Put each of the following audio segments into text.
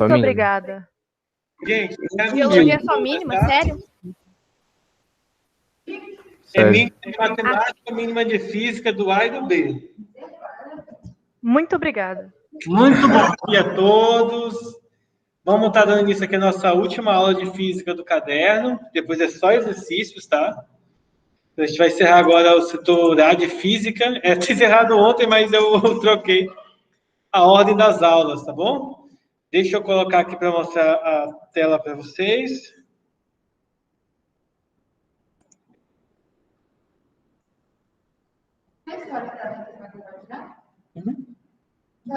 Muito mínima. obrigada. Gente, Biologia é só mínima, tá? sério? É Sério. mínima de matemática, mínima de física, do A e do B. Muito obrigada. Muito bom dia a todos. Vamos estar dando início aqui à nossa última aula de física do caderno. Depois é só exercícios, tá? A gente vai encerrar agora o setor A de física. Tinha encerrado ontem, mas eu troquei a ordem das aulas, tá bom? Deixa eu colocar aqui para mostrar a tela para vocês.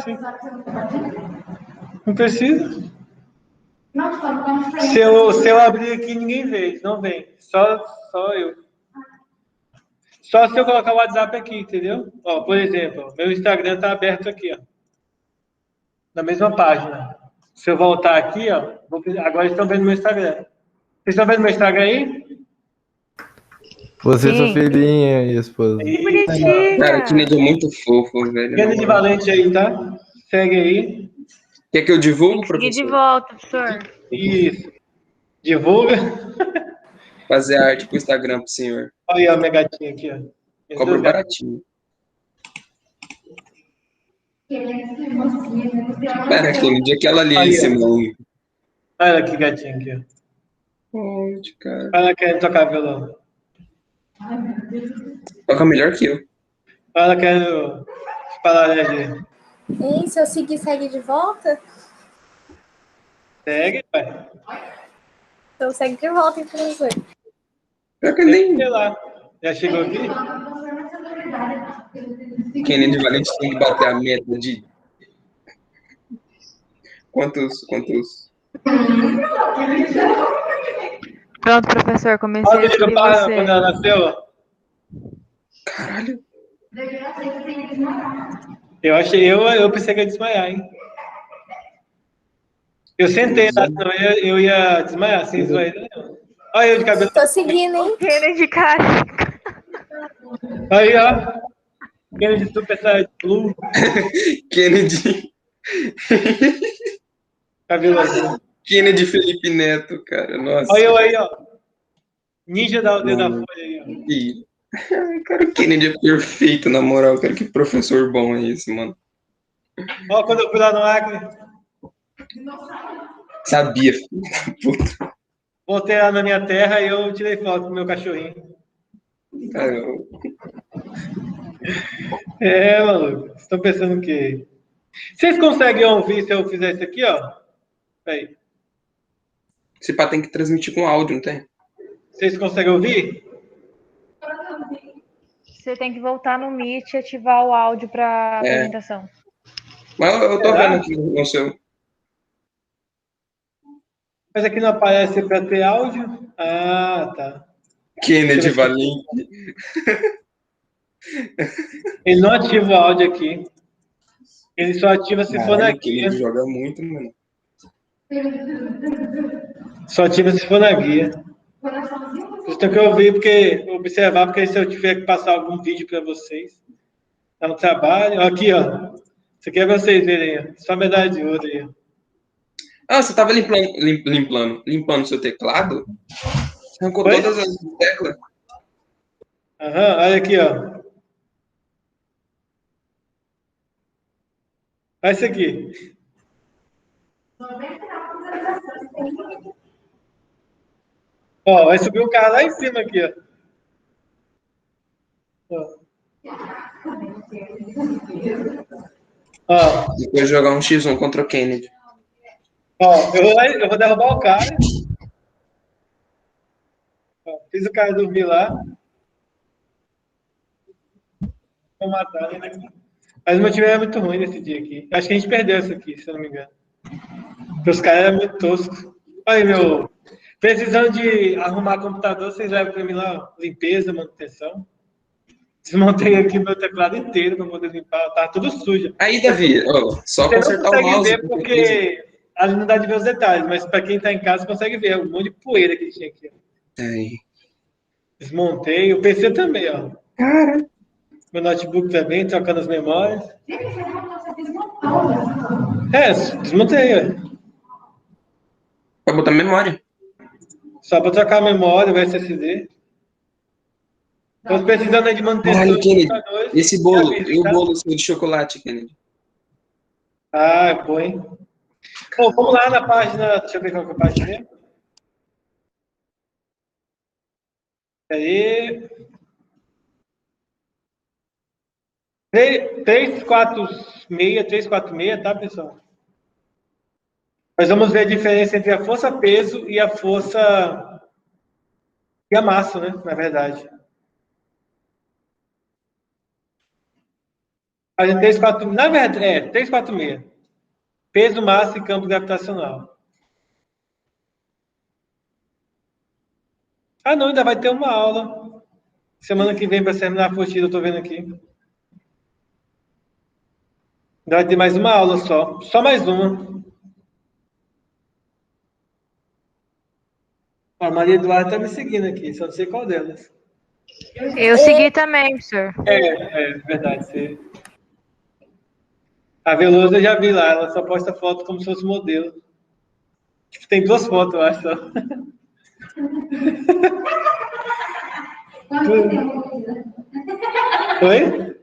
Sim. Não precisa. Se eu abrir aqui, ninguém vê, não vem. Só eu. Só se eu colocar o WhatsApp aqui, entendeu? Ó, por exemplo, meu Instagram está aberto aqui, ó. Na mesma página. Se eu voltar aqui, ó, agora estão vendo meu Instagram. Vocês estão vendo meu Instagram aí? Você, Sim. sua filhinha e a esposa. Que bonitinha. Cara, o Kennedy é muito fofo, velho. Kennedy Valente aí, tá? Segue aí. Quer que eu divulgue, Segui de professor? volta, professor. Isso. Divulga. Fazer arte pro Instagram pro senhor. Olha aí a minha gatinha aqui, ó. Cobra baratinho. Pera, Kennedy, aquela ali, Aí, esse ó. maluco. Olha que gatinha aqui, ó. Pode, cara. Ela quer tocar violão. Toca melhor que eu. Ela quer falar, né, Gê? E se eu seguir, segue de volta? Segue, pai. Então segue de volta, hein, professor? Pior que nem Sei lá. Já chegou aqui? Kennedy Valente tem que bater a meta de... Quantos... Pronto, professor, comecei Olha a o vídeo seguir quando você. ela nasceu, ó. Caralho. Eu pensei que ia desmaiar, hein? Eu sentei lá, senão eu ia desmaiar, sem desmaiar. Olha eu de cabelo. Tô seguindo, hein? Kennedy, cara. Aí, ó. Kennedy Super Saiyajin Blue, Kennedy... cabelo azul. Kennedy Felipe Neto, cara. Nossa. Olha eu aí, ó. Ninja da aldeia da folha aí, ó. E... Cara, o Kennedy é perfeito, na moral. Cara, que professor bom é esse, mano. Ó, quando eu fui lá no Acre, Sabia, filho da puta. voltei lá na minha terra e eu tirei foto com o meu cachorrinho. Cara, Maluco. Vocês estão pensando o quê? Vocês conseguem ouvir se eu fizer isso aqui, ó? Aí. esse pá tem que transmitir com áudio, não tem? Vocês conseguem ouvir? Você tem que voltar no Meet e ativar o áudio para apresentação. Mas eu tô Será? vendo aqui no seu. Mas aqui não aparece para ter áudio? Ah, tá. Kennedy Valente. Ele não ativa o áudio aqui. Ele só ativa se for na Caralho, guia. Kennedy joga muito, mano. Só ativa se for na guia. Vocês têm que ouvir, observar, porque se eu tiver que passar algum vídeo para vocês, tá no trabalho. Aqui, ó. Isso aqui é pra vocês verem, ó. Só medalha de ouro aí, ó. Ah, você tava limpando seu teclado? Você arrancou Oi? todas as teclas? Aham, olha aqui, ó. Olha isso aqui. Ó, vai subir o cara lá em cima aqui, ó. Ó, Depois jogar um X1 contra o Kennedy. ó, eu vou derrubar o cara. Ó, fiz o cara dormir lá. Vou matar ele aqui. Mas o meu time era muito ruim nesse dia aqui. Acho que a gente perdeu isso aqui, se eu não me engano. Porque os caras eram muito toscos. Olha aí, meu. Precisando de arrumar computador, vocês levam para mim lá, limpeza, manutenção. Desmontei aqui meu teclado inteiro para poder limpar. Tá tudo sujo. Aí, Davi, ó, só Você não consertar o consegue mouse. ver porque ali não dá de ver os detalhes, mas para quem está em casa consegue ver um monte de poeira que tinha aqui. Aí. Desmontei, o PC também, ó. Cara. Meu notebook também, trocando as memórias. Desmontei, ó. botar memória. Só para trocar a memória, o SSD. Estou precisando aí de manutenção Caralho, de Kennedy, computadores. esse bolo, Já vi, e o tá? bolo seu de chocolate, Kennedy? Ah, é bom, hein? Bom, vamos lá na página. Deixa eu ver qual que é a página mesmo. Aí. 346, tá, pessoal? Nós vamos ver a diferença entre a força-peso e a força. E a massa, né? Na verdade. Página 346. Na verdade, 346. Peso, massa e campo gravitacional. Ah, não, ainda vai ter uma aula. Semana que vem para terminar a apostila, eu tô vendo aqui. Ainda vai ter mais uma aula só. Só mais uma. A Maria Eduarda tá me seguindo aqui, só não sei qual delas. Eu segui também, professor. É verdade. Você... A Veloso eu já vi lá, ela só posta foto como se fosse modelo. Tipo, tem 2 fotos, eu acho só. Oi?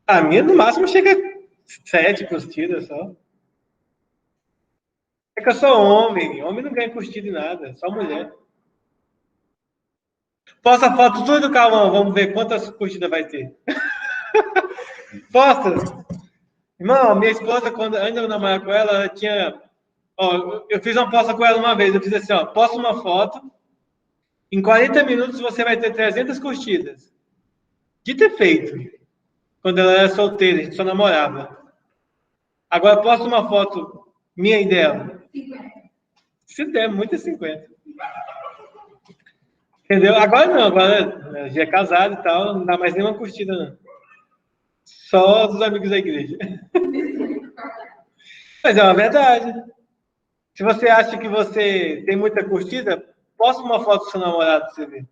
A minha, no máximo, chega a 7 curtidas só. É que eu sou homem. Homem não ganha curtida em nada, só mulher. Posta foto tudo do Cauã, vamos ver quantas curtidas vai ter. Posta. Irmão, minha esposa, quando ainda eu namorava com ela, ela tinha... Ó, eu fiz uma posta com ela uma vez, eu fiz assim, ó, posta uma foto, em 40 minutos você vai ter 300 curtidas. De ter feito. Quando ela era solteira, a gente só namorava. Agora posta uma foto minha e dela. 50. Se der, muito é 50. Entendeu? Agora não, agora já é casado e tal, não dá mais nenhuma curtida, não. Só dos amigos da igreja. Mas é uma verdade. Se você acha que você tem muita curtida, posta uma foto do seu namorado pra você ver.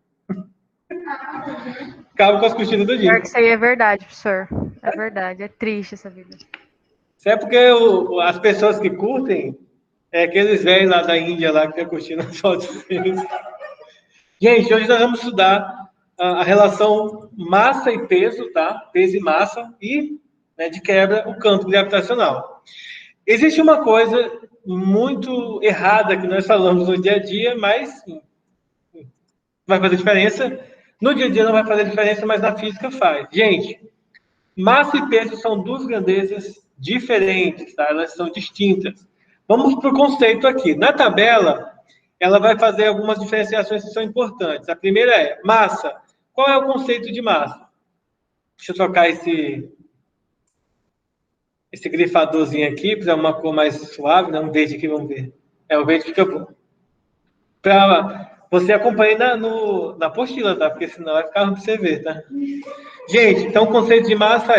Acaba com as curtidas do dia. Pior que isso aí é verdade, professor. É verdade, é triste essa vida. Isso é porque as pessoas que curtem é aqueles velhos lá da Índia lá que estão curtindo as fotos deles. Gente, hoje nós vamos estudar a relação massa e peso, tá? Peso e massa, e, né, de quebra, o campo gravitacional. Existe uma coisa muito errada que nós falamos no dia a dia, mas vai fazer diferença. No dia a dia não vai fazer diferença, mas na física faz. Gente, massa e peso são 2 grandezas diferentes, tá? Elas são distintas. Vamos para o conceito aqui. Na tabela, ela vai fazer algumas diferenciações que são importantes. A primeira é massa. Qual é o conceito de massa? Deixa eu trocar esse grifadorzinho aqui, para uma cor mais suave, né? Um verde aqui, vamos ver. O verde fica bom. Para você acompanhar na apostila, tá? Porque senão vai ficar ruim para você ver, tá? Gente, então o conceito de massa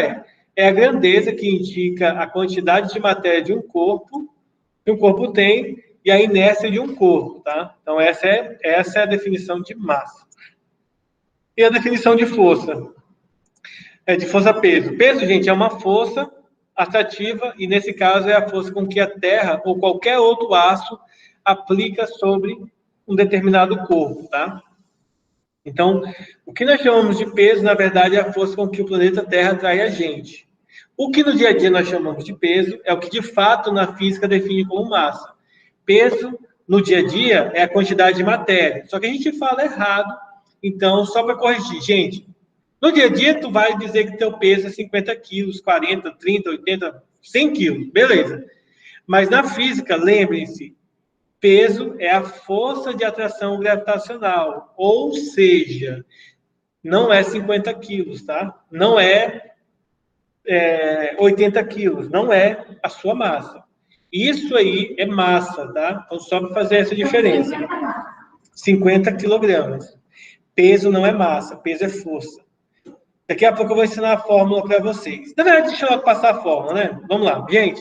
é a grandeza que indica a quantidade de matéria de um corpo que um corpo tem e a inércia de um corpo, tá? Então essa é a definição de massa. E a definição de força? É de força-peso. Peso, gente, é uma força atrativa e nesse caso é a força com que a Terra ou qualquer outro aço aplica sobre um determinado corpo, tá? Então, o que nós chamamos de peso, na verdade, é a força com que o planeta Terra atrai a gente. O que no dia a dia nós chamamos de peso é o que, de fato, na física define como massa. Peso, no dia a dia, é a quantidade de matéria. Só que a gente fala errado. Então, só para corrigir, gente, no dia a dia, tu vai dizer que teu peso é 50 quilos, 40, 30, 80, 100 quilos, beleza. Mas na física, lembrem-se, peso é a força de atração gravitacional, ou seja, não é 50 quilos, tá? Não é 80 quilos, não é a sua massa. Isso aí é massa, tá? Então, só para fazer essa diferença. 50 quilogramas. Peso não é massa, peso é força. Daqui a pouco eu vou ensinar a fórmula para vocês. Na verdade, deixa eu passar a fórmula, né? Vamos lá. Gente,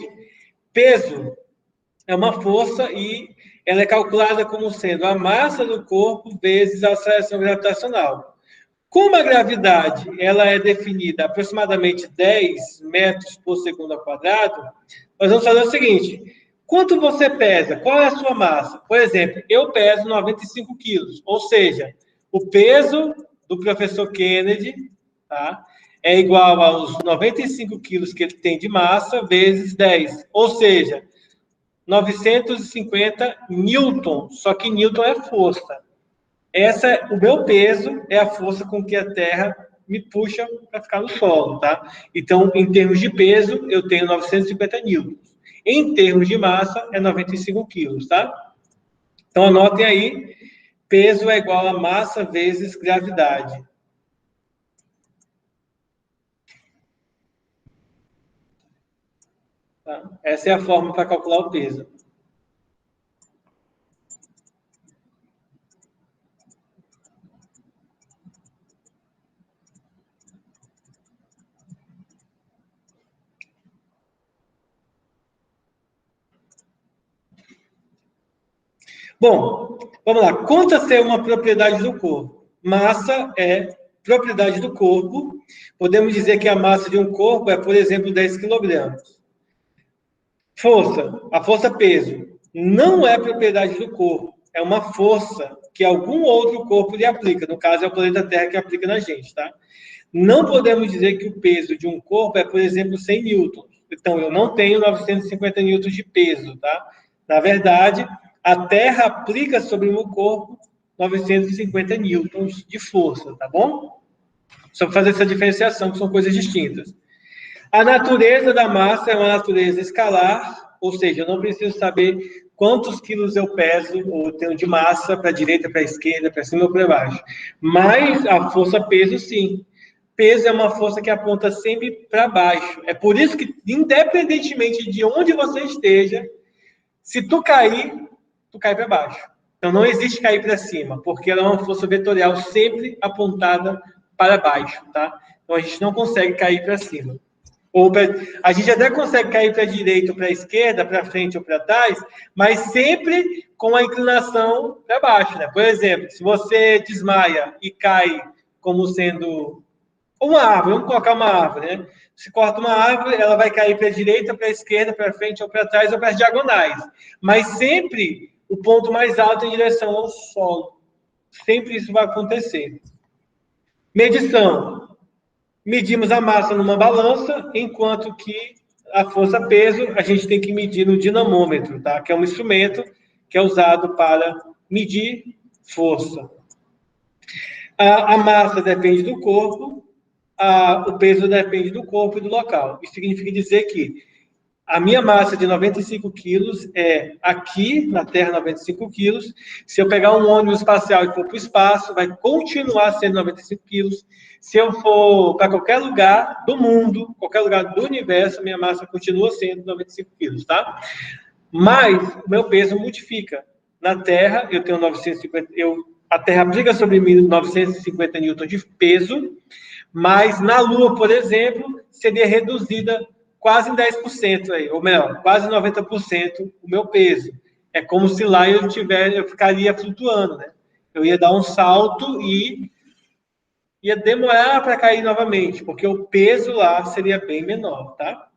peso é uma força e ela é calculada como sendo a massa do corpo vezes a aceleração gravitacional. Como a gravidade ela é definida a aproximadamente 10 metros por segundo ao quadrado, nós vamos fazer o seguinte. Quanto você pesa? Qual é a sua massa? Por exemplo, eu peso 95 quilos, ou seja, o peso do professor Kennedy, tá, é igual aos 95 quilos que ele tem de massa vezes 10, ou seja, 950 newton, só que newton é força. O meu peso é a força com que a Terra me puxa para ficar no solo, tá? Então, em termos de peso, eu tenho 950 newtons. Em termos de massa, é 95 quilos, tá? Então, anotem aí, peso é igual a massa vezes gravidade. Tá? Essa é a forma para calcular o peso. Bom, vamos lá. Conta ser uma propriedade do corpo. Massa é propriedade do corpo. Podemos dizer que a massa de um corpo é, por exemplo, 10 quilogramas. Força, a força-peso, não é propriedade do corpo. É uma força que algum outro corpo lhe aplica. No caso, é o planeta Terra que aplica na gente, tá? Não podemos dizer que o peso de um corpo é, por exemplo, 100 newtons. Então, eu não tenho 950 newtons de peso, tá? Na verdade, a Terra aplica sobre o meu corpo 950 newtons de força, tá bom? Só para fazer essa diferenciação, que são coisas distintas. A natureza da massa é uma natureza escalar, ou seja, eu não preciso saber quantos quilos eu peso ou tenho de massa para a direita, para a esquerda, para cima ou para baixo. Mas a força-peso, sim. Peso é uma força que aponta sempre para baixo. É por isso que, independentemente de onde você esteja, se tu cair para baixo. Então, não existe cair para cima, porque ela é uma força vetorial sempre apontada para baixo, tá? Então, a gente não consegue cair para cima. A gente até consegue cair para a direita ou para a esquerda, para frente ou para trás, mas sempre com a inclinação para baixo, né? Por exemplo, se você desmaia e cai como sendo uma árvore, vamos colocar uma árvore, né? Se corta uma árvore, ela vai cair para a direita, para a esquerda, para frente ou para trás ou para as diagonais. Mas sempre o ponto mais alto em direção ao solo. Sempre isso vai acontecer. Medição. Medimos a massa numa balança, enquanto que a força-peso a gente tem que medir no dinamômetro, tá? Que é um instrumento que é usado para medir força. A massa depende do corpo, o peso depende do corpo e do local. Isso significa dizer que a minha massa de 95 quilos é aqui, na Terra, 95 quilos. Se eu pegar um ônibus espacial e for para o espaço, vai continuar sendo 95 quilos. Se eu for para qualquer lugar do mundo, qualquer lugar do universo, minha massa continua sendo 95 quilos, tá? Mas o meu peso modifica. Na Terra, eu tenho 950... a Terra aplica sobre mim 950 newtons de peso, mas na Lua, por exemplo, seria reduzida quase em 10%, aí, ou melhor, quase 90% o meu peso. É como se lá eu ficaria flutuando, né? Eu ia dar um salto e ia demorar para cair novamente, porque o peso lá seria bem menor, tá?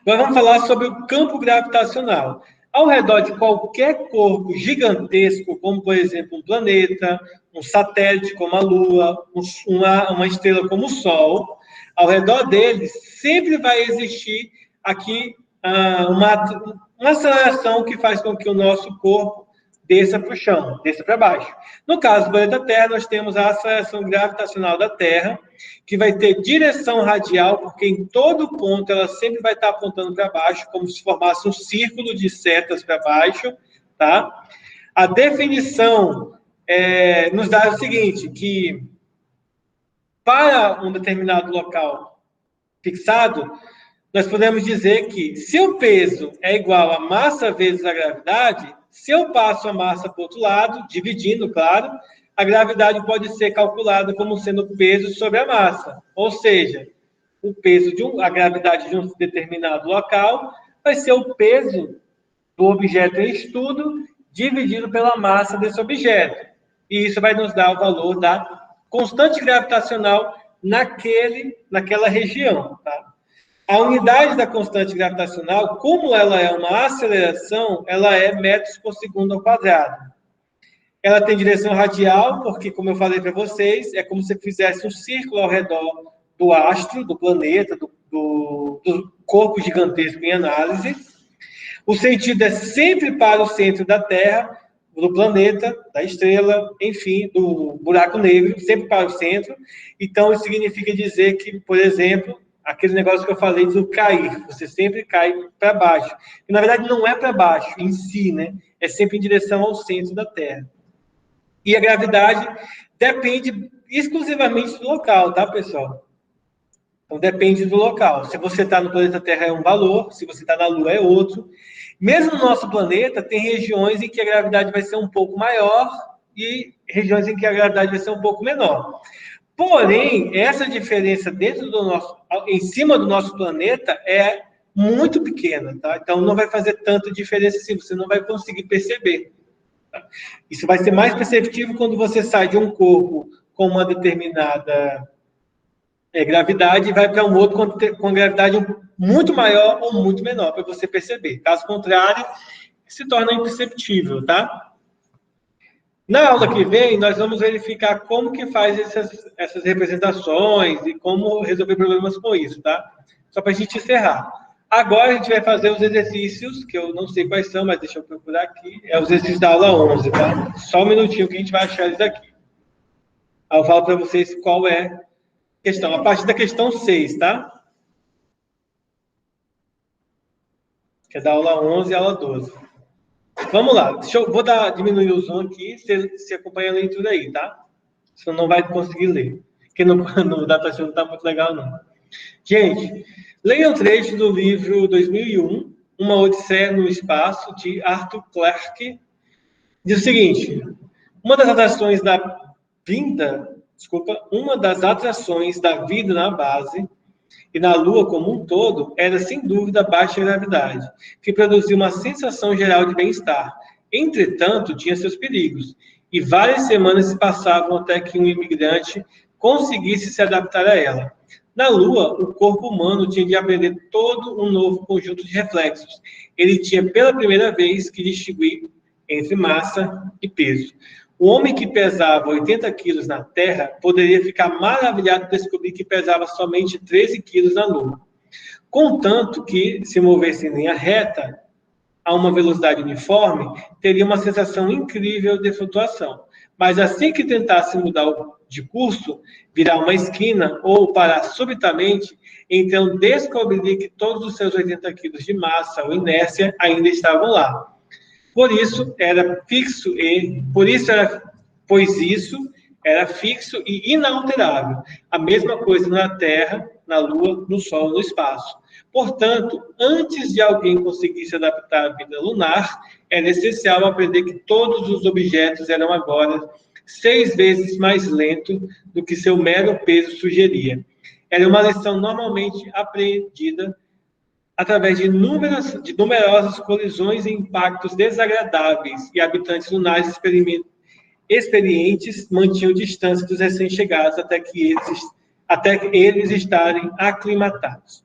Agora vamos falar sobre o campo gravitacional. Ao redor de qualquer corpo gigantesco, como, por exemplo, um planeta, um satélite como a Lua, uma estrela como o Sol, ao redor deles sempre vai existir aqui uma aceleração que faz com que o nosso corpo desça para o chão, desça para baixo. No caso do planeta Terra, nós temos a aceleração gravitacional da Terra, que vai ter direção radial, porque em todo ponto ela sempre vai estar apontando para baixo, como se formasse um círculo de setas para baixo, tá? A definição nos dá o seguinte, que para um determinado local fixado, nós podemos dizer que se o peso é igual a massa vezes a gravidade, se eu passo a massa para o outro lado, dividindo, claro, a gravidade pode ser calculada como sendo o peso sobre a massa. Ou seja, o peso a gravidade de um determinado local vai ser o peso do objeto em estudo dividido pela massa desse objeto. E isso vai nos dar o valor da constante gravitacional naquela região, tá? A unidade da constante gravitacional, como ela é uma aceleração, ela é metros por segundo ao quadrado. Ela tem direção radial, porque, como eu falei para vocês, é como se fizesse um círculo ao redor do astro, do planeta, do corpo gigantesco em análise. O sentido é sempre para o centro da Terra, do planeta, da estrela, enfim, do buraco negro, sempre para o centro. Então, isso significa dizer que, por exemplo, aquele negócio que eu falei do cair, você sempre cai para baixo. E, na verdade, não é para baixo em si, né? É sempre em direção ao centro da Terra. E a gravidade depende exclusivamente do local, tá, pessoal? Então, depende do local. Se você está no planeta Terra, é um valor. Se você está na Lua, é outro. Mesmo no nosso planeta, tem regiões em que a gravidade vai ser um pouco maior e regiões em que a gravidade vai ser um pouco menor. Porém, essa diferença dentro do nosso, em cima do nosso planeta é muito pequena, tá? Então, não vai fazer tanta diferença assim, você não vai conseguir perceber. Tá? Isso vai ser mais perceptível quando você sai de um corpo com uma determinada gravidade e vai para um outro com gravidade muito maior ou muito menor, para você perceber. Caso contrário, se torna imperceptível, tá? Na aula que vem, nós vamos verificar como que faz essas representações e como resolver problemas com isso, tá? Só para a gente encerrar. Agora a gente vai fazer os exercícios, que eu não sei quais são, mas deixa eu procurar aqui. É os exercícios da aula 11, tá? Só um minutinho que a gente vai achar eles aqui. Aí eu falo para vocês qual é a questão. A partir da questão 6, tá? Que é da aula 11 e aula 12. Vamos lá. Vou diminuir o zoom aqui, você acompanha a leitura aí, tá? Senão não vai conseguir ler. Porque no DataShow não está muito legal, não. Gente, leia um trecho do livro 2001, Uma Odisseia no Espaço, de Arthur Clarke. Diz o seguinte: uma das atrações da vida na base e na Lua como um todo era, sem dúvida, a baixa gravidade, que produzia uma sensação geral de bem-estar. Entretanto, tinha seus perigos, e várias semanas se passavam até que um imigrante conseguisse se adaptar a ela. Na Lua, o corpo humano tinha de aprender todo um novo conjunto de reflexos. Ele tinha, pela primeira vez, que distinguir entre massa e peso. O homem que pesava 80 quilos na Terra poderia ficar maravilhado de descobrir que pesava somente 13 quilos na Lua. Contanto que, se movesse em linha reta, a uma velocidade uniforme, teria uma sensação incrível de flutuação. Mas assim que tentasse mudar de curso, virar uma esquina ou parar subitamente, então descobriria que todos os seus 80 quilos de massa ou inércia ainda estavam lá. Pois isso era fixo e inalterável. A mesma coisa na Terra, na Lua, no Sol, no espaço. Portanto, antes de alguém conseguir se adaptar à vida lunar, era essencial aprender que todos os objetos eram agora 6 vezes mais lentos do que seu mero peso sugeria. Era uma lição normalmente aprendida através de numerosas colisões e impactos desagradáveis, e habitantes lunares experientes mantinham distância dos recém-chegados até eles estarem aclimatados.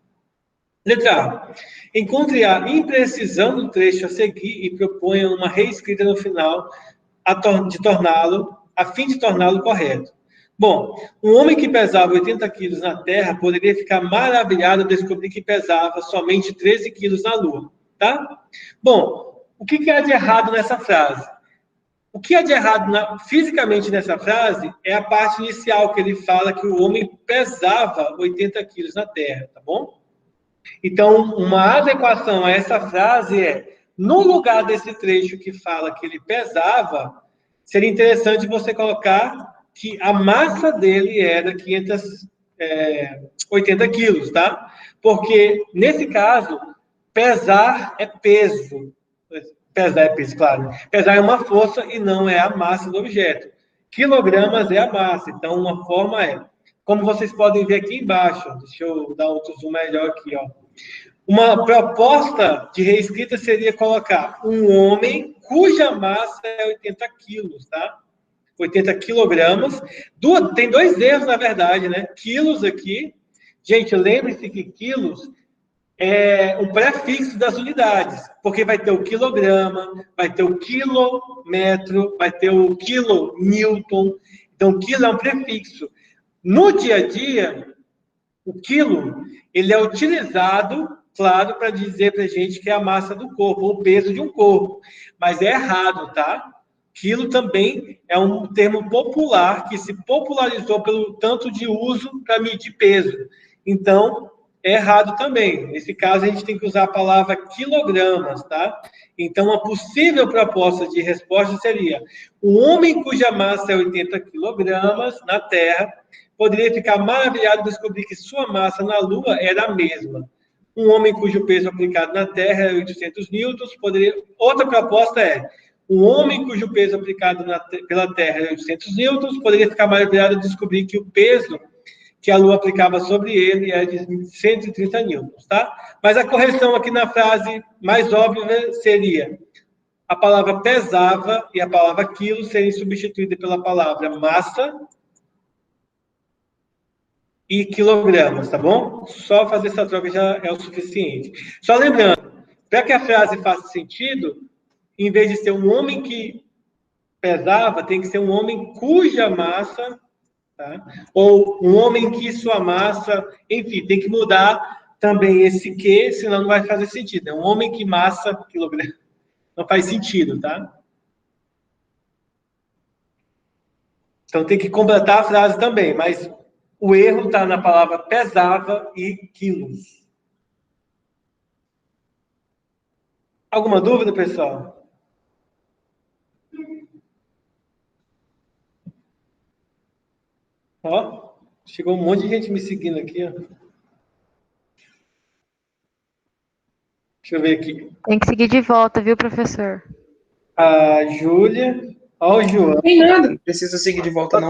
Letra A. Encontre a imprecisão do trecho a seguir e proponha uma reescrita no final a fim de torná-lo correto. Bom, um homem que pesava 80 quilos na Terra poderia ficar maravilhado ao descobrir que pesava somente 13 quilos na Lua, tá? Bom, o que há de errado nessa frase? O que há de errado fisicamente nessa frase é a parte inicial, que ele fala que o homem pesava 80 quilos na Terra, tá bom? Então, uma adequação a essa frase é, no lugar desse trecho que fala que ele pesava, seria interessante você colocar que a massa dele era 80 quilos, tá? Porque, nesse caso, pesar é peso. Pesar é peso, claro. Pesar é uma força e não é a massa do objeto. Quilogramas é a massa. Então, uma forma é... Como vocês podem ver aqui embaixo, deixa eu dar outro zoom melhor aqui, ó. Uma proposta de reescrita seria colocar um homem cuja massa é 80 quilos, tá? 80 quilogramas. Tem 2 erros, na verdade, né? Quilos aqui. Gente, lembre-se que quilos o prefixo das unidades, porque vai ter o quilograma, vai ter o quilômetro, vai ter o quilonewton. Então, o quilo é um prefixo. No dia a dia, o quilo, ele é utilizado, claro, para dizer para a gente que é a massa do corpo, ou o peso de um corpo. Mas é errado, tá? Quilo também é um termo popular que se popularizou pelo tanto de uso para medir peso. Então, é errado também. Nesse caso, a gente tem que usar a palavra quilogramas, tá? Então, uma possível proposta de resposta seria: um homem cuja massa é 80 quilogramas na Terra poderia ficar maravilhado de descobrir que sua massa na Lua era a mesma. Um homem cujo peso aplicado na Terra é 800 newtons poderia... Outra proposta é: um homem cujo peso aplicado pela Terra é 800 newtons poderia ficar maravilhado de descobrir que o peso que a Lua aplicava sobre ele é de 130 newtons, tá? Mas a correção aqui na frase mais óbvia seria: a palavra pesava e a palavra quilo serem substituídas pela palavra massa e quilogramas, tá bom? Só fazer essa troca já é o suficiente. Só lembrando, para que a frase faça sentido, em vez de ser um homem que pesava, tem que ser um homem cuja massa, tá? Ou um homem que sua massa, enfim, tem que mudar também esse que, senão não vai fazer sentido. É um homem que massa quilograma. Não faz sentido, tá? Então tem que completar a frase também, mas o erro está na palavra pesava e quilos. Alguma dúvida, pessoal? Ó, chegou um monte de gente me seguindo aqui, ó. Deixa eu ver aqui. Tem que seguir de volta, viu, professor? A Júlia. Ó, o João. Não tem nada, não precisa seguir de volta, não.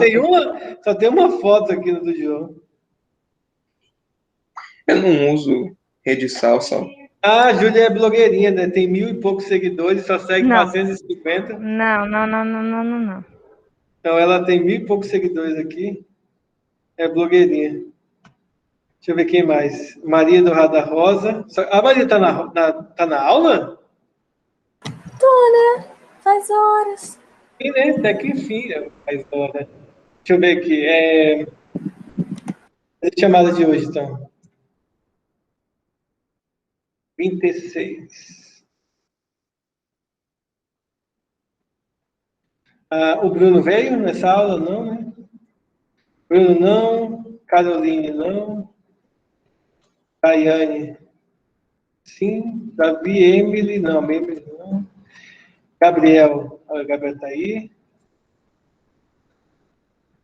Só tem uma foto aqui do João. Eu não uso rede salsa. Ah, a Júlia é blogueirinha, né? Tem 1.000 e poucos seguidores, só segue Não. 450. Não. Então ela tem 1.000 e poucos seguidores aqui. É blogueirinha. Deixa eu ver quem mais. Maria do Rada Rosa. A Maria tá na aula? Tô, né? Faz horas. Sim, né? Até que enfim. Faz hora. Deixa eu ver aqui. As chamadas de hoje, então. 26. O Bruno veio nessa aula? Não, né? Bruno não. Caroline não. Daiane, sim. Davi, Emily, não. Emily não. Gabriel. O Gabriel tá aí.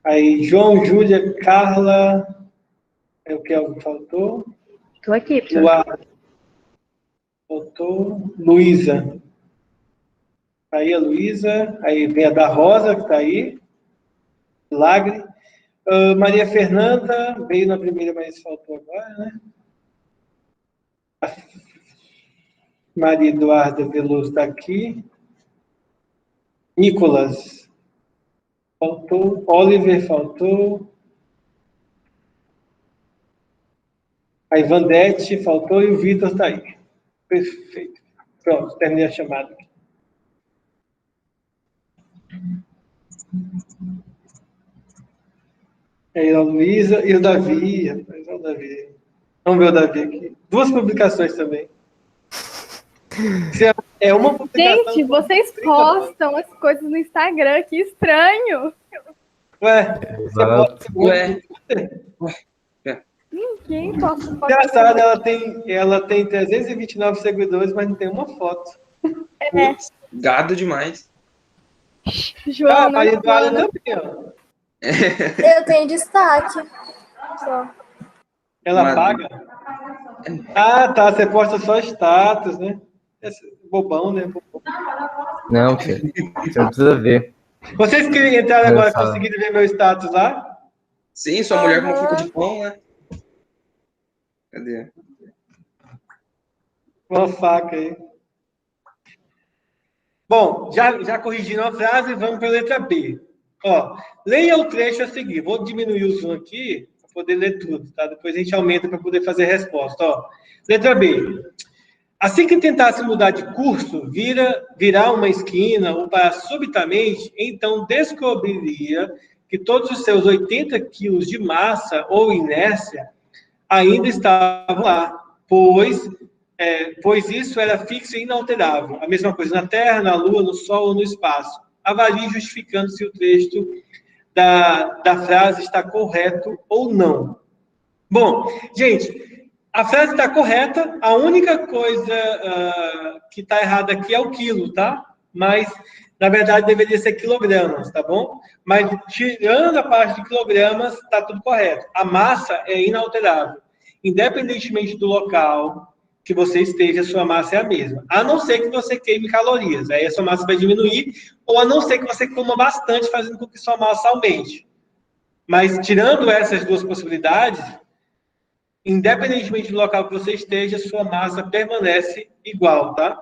Aí, João, Júlia, Carla. É o que faltou? Tô aqui, professor. Eduardo. Faltou. Luísa. Aí a Luísa. Aí vem a da Rosa, que está aí. Milagre. Maria Fernanda. Veio na primeira, mas faltou agora, né? Maria Eduarda Veloso está aqui. Nicolas. Faltou. Oliver faltou. A Ivandete faltou e o Vitor está aí. Perfeito. Pronto, terminei a chamada aqui. Aí a Luísa e o Davi. Rapaz, olha o Davi. Vamos ver o Davi aqui. 2 publicações também. É uma publicação. Gente, vocês postam as coisas no Instagram, que estranho. Ué, Exato. Ninguém posta foto. engraçado, ela tem 329 seguidores, mas não tem uma foto. Putz, gado demais. João, Maria não Eduarda fala. também, ó. Eu tenho destaque. Só. Ela Mas- paga? Ah, tá. Você posta só status, né? Bobão, né? Bobão. Não, filho. Você não precisa ver. Vocês que entraram agora Engraçado. conseguiram ver meu status lá? Sim, sua mulher com foco de pão, né? Cadê? Uma faca aí. Bom, já corrigindo a frase, vamos para a letra B. Ó, leia o trecho a seguir. Vou diminuir o zoom aqui, para poder ler tudo, tá? Depois a gente aumenta para poder fazer a resposta, ó. Letra B. Assim que tentasse mudar de curso, virar uma esquina ou parar subitamente, então descobriria que todos os seus 80 quilos de massa ou inércia ainda estavam lá, pois isso era fixo e inalterável. A mesma coisa na Terra, na Lua, no Sol ou no espaço. Avalie justificando se o trecho da frase está correto ou não. Bom, gente, a frase está correta, a única coisa que está errada aqui é o quilo, tá? Mas, na verdade, deveria ser quilogramas, tá bom? Mas, tirando a parte de quilogramas, está tudo correto. A massa é inalterável. Independentemente do local que você esteja, a sua massa é a mesma. A não ser que você queime calorias, aí a sua massa vai diminuir, ou a não ser que você coma bastante, fazendo com que sua massa aumente. Mas, tirando essas duas possibilidades, independentemente do local que você esteja, sua massa permanece igual, tá?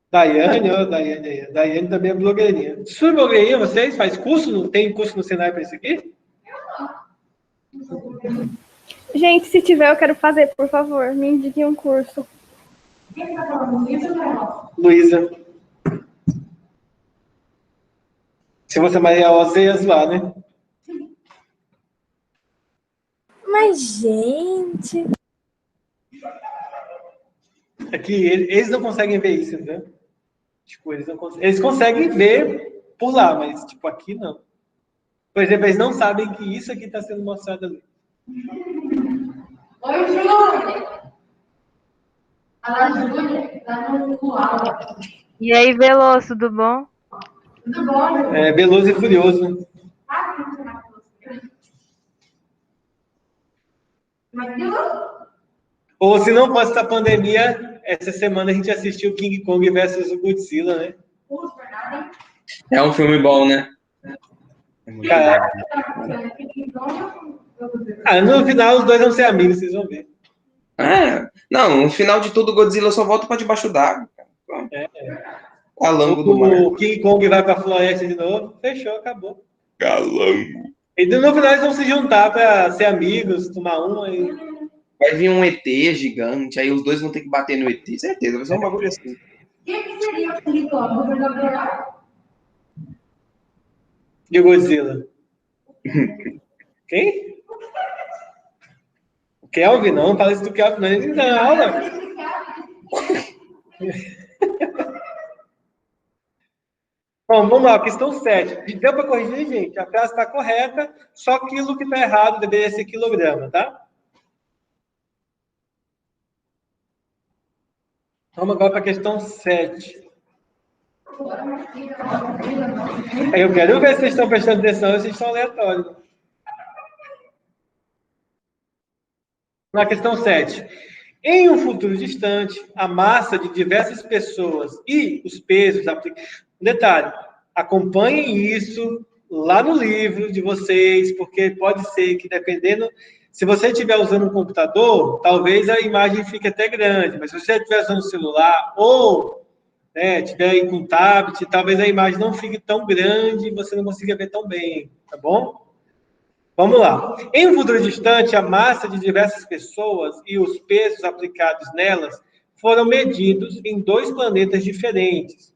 Daiane, ó, Daiane também é blogueirinha. Sua blogueirinha, vocês? Faz curso? Não tem curso no Senai para isso aqui? Gente, se tiver, eu quero fazer, por favor. Me indique um curso. Luísa. Se você é Maria Rosa, ia zoar, né? Mas, gente... É que eles não conseguem ver isso, entendeu? Tipo, eles conseguem ver por lá, mas, tipo, aqui não. Por exemplo, eles não sabem que isso aqui está sendo mostrado ali. Oi, Júlia! Fala, Júlia. Tá no aula. E aí, Veloso, tudo bom? Tudo bom? Veloso e Furioso. Mas que louco! Ou se não fosse essa pandemia, essa semana a gente assistiu King Kong versus o Godzilla, né? É um filme bom, né? Cara, no final os dois vão ser amigos, vocês vão ver. Não, no final de tudo, o Godzilla só volta pra debaixo d'água. Calango do mar. O King Kong vai pra floresta de novo, fechou, acabou. Calango. E no final eles vão se juntar pra ser amigos, tomar uma e... Vai vir um ET gigante, aí os dois vão ter que bater no ET. Certeza, vai ser um bagulho assim. O que seria o King Kong? O governador? E o Godzilla? Quem? O Kelvin? Não, fala isso do Kelvin, não. Ele tá na aula. Bom, vamos lá, questão 7. Deu para corrigir, gente? A frase está correta, só quilo que está errado deveria ser quilograma, tá? Vamos agora para a questão 7. Eu quero ver se vocês estão prestando atenção ou se estão aleatórios. Na questão 7. Em um futuro distante, a massa de diversas pessoas e os pesos aplicados... Detalhe, acompanhem isso lá no livro de vocês, porque pode ser que, dependendo... Se você estiver usando um computador, talvez a imagem fique até grande, mas se você estiver usando o celular ou estiver aí com tablet, talvez a imagem não fique tão grande e você não consiga ver tão bem, tá bom? Vamos lá. Em um futuro distante, a massa de diversas pessoas e os pesos aplicados nelas foram medidos em 2 planetas diferentes,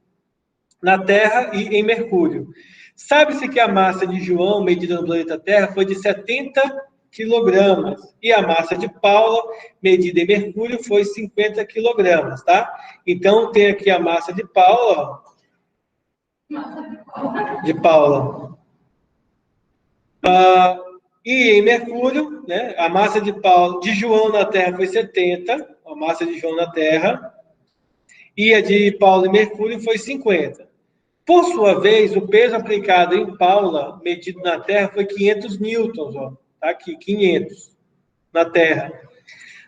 na Terra e em Mercúrio. Sabe-se que a massa de João, medida no planeta Terra, foi de 70 quilogramas, e a massa de Paula, medida em Mercúrio, foi 50 quilogramas, tá? Então, tem aqui a massa de Paula, e em Mercúrio, né, a massa de João na Terra foi 70, a massa de João na Terra, e a de Paula em Mercúrio foi 50. Por sua vez, o peso aplicado em Paula, medido na Terra, foi 500 newtons, ó. Tá aqui, 500 na Terra.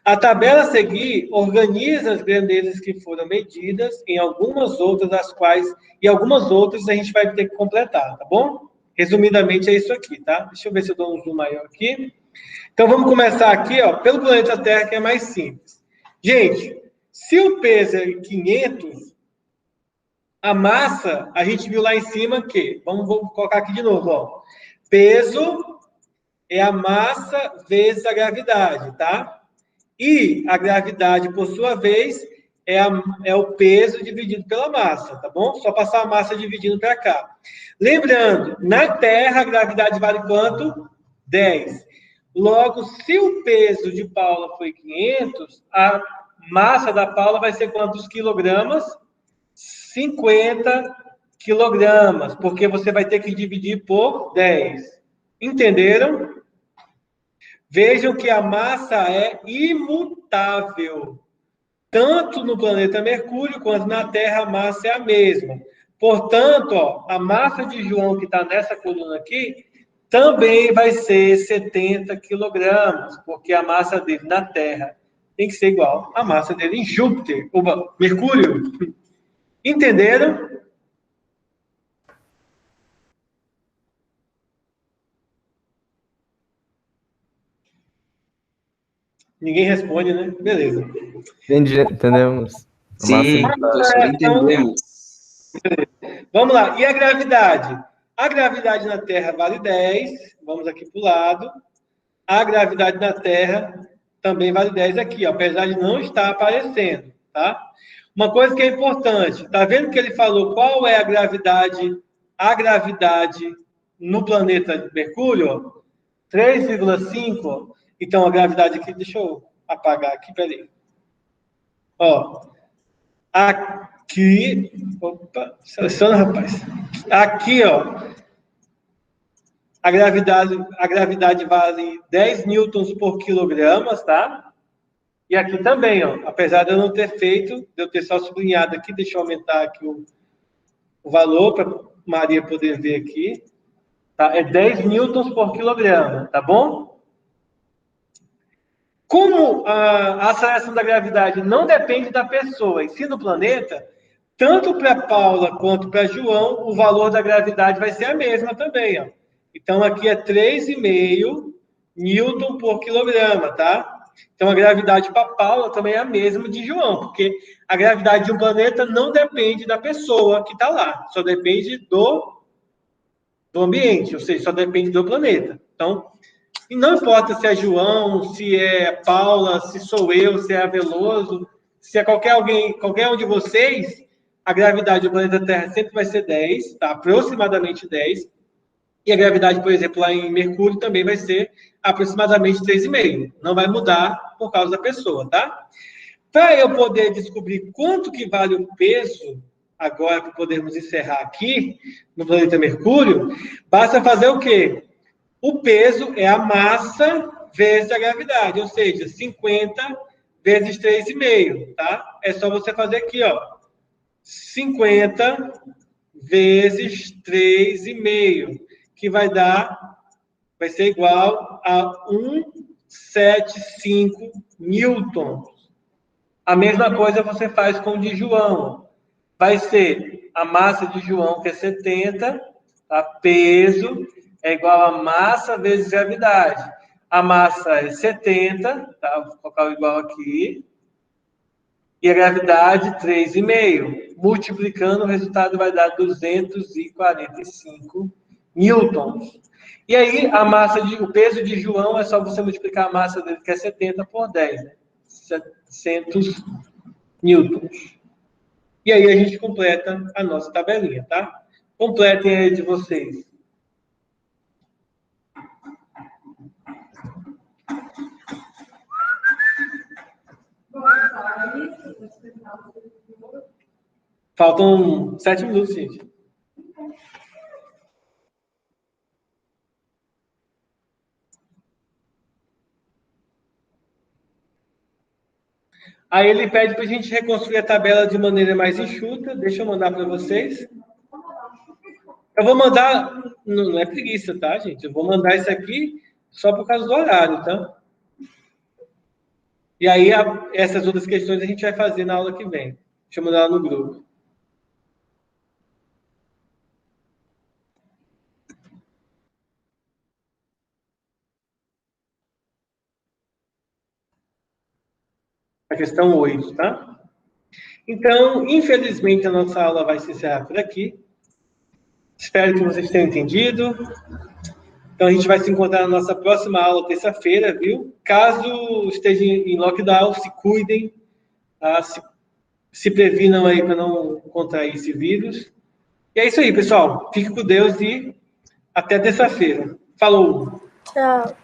A tabela a seguir organiza as grandezas que foram medidas em algumas outras, das quais, e algumas outras a gente vai ter que completar, tá bom? Resumidamente é isso aqui, tá? Deixa eu ver se eu dou um zoom maior aqui. Então vamos começar aqui, ó, pelo planeta Terra, que é mais simples. Gente, se o peso é 500, A massa, a gente viu lá em cima que, vamos colocar aqui de novo, ó. Peso é a massa vezes a gravidade, tá? E a gravidade, por sua vez, é o peso dividido pela massa, tá bom? Só passar a massa dividindo para cá. Lembrando, na Terra, a gravidade vale quanto? 10. Logo, se o peso de Paula foi 500, a massa da Paula vai ser quantos quilogramas? 50 quilogramas, porque você vai ter que dividir por 10. Entenderam? Vejam que a massa é imutável. Tanto no planeta Mercúrio quanto na Terra, a massa é a mesma. Portanto, ó, a massa de João, que está nessa coluna aqui, também vai ser 70 quilogramas, porque a massa dele na Terra tem que ser igual à massa dele em Júpiter, ou Mercúrio. Entenderam? Ninguém responde, né? Beleza. Entendemos. Sim, professor, entendemos. Vamos lá. E a gravidade? A gravidade na Terra vale 10. Vamos aqui para o lado. A gravidade na Terra também vale 10 aqui, ó, apesar de não estar aparecendo, tá? Uma coisa que é importante, tá vendo que ele falou qual é a gravidade no planeta Mercúrio? 3,5. Então, a gravidade aqui, deixa eu apagar aqui, peraí. Ó, aqui, opa, seleciona, rapaz. Aqui, ó, a gravidade vale 10 newtons por quilogramas, tá? E aqui também, ó, apesar de eu não ter feito, de eu ter só sublinhado aqui, deixa eu aumentar aqui o valor para Maria poder ver aqui. Tá? É 10 newtons por quilograma, tá bom? Como a aceleração da gravidade não depende da pessoa, e sim do planeta, tanto para Paula quanto para João, o valor da gravidade vai ser a mesma também, ó. Então, aqui é 3,5 Newton por quilograma, tá? Então, a gravidade para Paula também é a mesma de João, porque a gravidade de um planeta não depende da pessoa que está lá, só depende do ambiente, ou seja, só depende do planeta. Então, e não importa se é João, se é Paula, se sou eu, se é a Veloso, se é qualquer um de vocês, a gravidade do planeta Terra sempre vai ser 10, tá? Aproximadamente 10. E a gravidade, por exemplo, lá em Mercúrio também vai ser aproximadamente 3,5. Não vai mudar por causa da pessoa, tá? Para eu poder descobrir quanto que vale o peso, agora para podermos encerrar aqui, no planeta Mercúrio, basta fazer o quê? O peso é a massa vezes a gravidade, ou seja, 50 vezes 3,5, tá? É só você fazer aqui, ó. 50 vezes 3,5, que vai ser igual a 175 newtons. A mesma coisa você faz com o de João. Vai ser a massa de João, que é 70, tá? Peso é igual a massa vezes gravidade. A massa é 70, tá? Vou colocar o igual aqui. E a gravidade, 3,5. Multiplicando, o resultado vai dar 245 newtons. E aí, o peso de João é só você multiplicar a massa dele, que é 70, por 10, né? 700 newtons. E aí a gente completa a nossa tabelinha, tá? Completem aí de vocês. Faltam 7 minutos, gente. Aí ele pede para a gente reconstruir a tabela de maneira mais enxuta. Deixa eu mandar para vocês. Eu vou mandar, não é preguiça, tá, gente? Eu vou mandar isso aqui só por causa do horário, tá? E aí, essas outras questões a gente vai fazer na aula que vem. Deixa eu mandar lá no grupo. A questão 8, tá? Então, infelizmente, a nossa aula vai se encerrar por aqui. Espero que vocês tenham entendido. Então, a gente vai se encontrar na nossa próxima aula, terça-feira, viu? Caso estejam em lockdown, se cuidem, tá? Se previnam aí para não contrair esse vírus. E é isso aí, pessoal. Fique com Deus e até terça-feira. Falou! Tchau.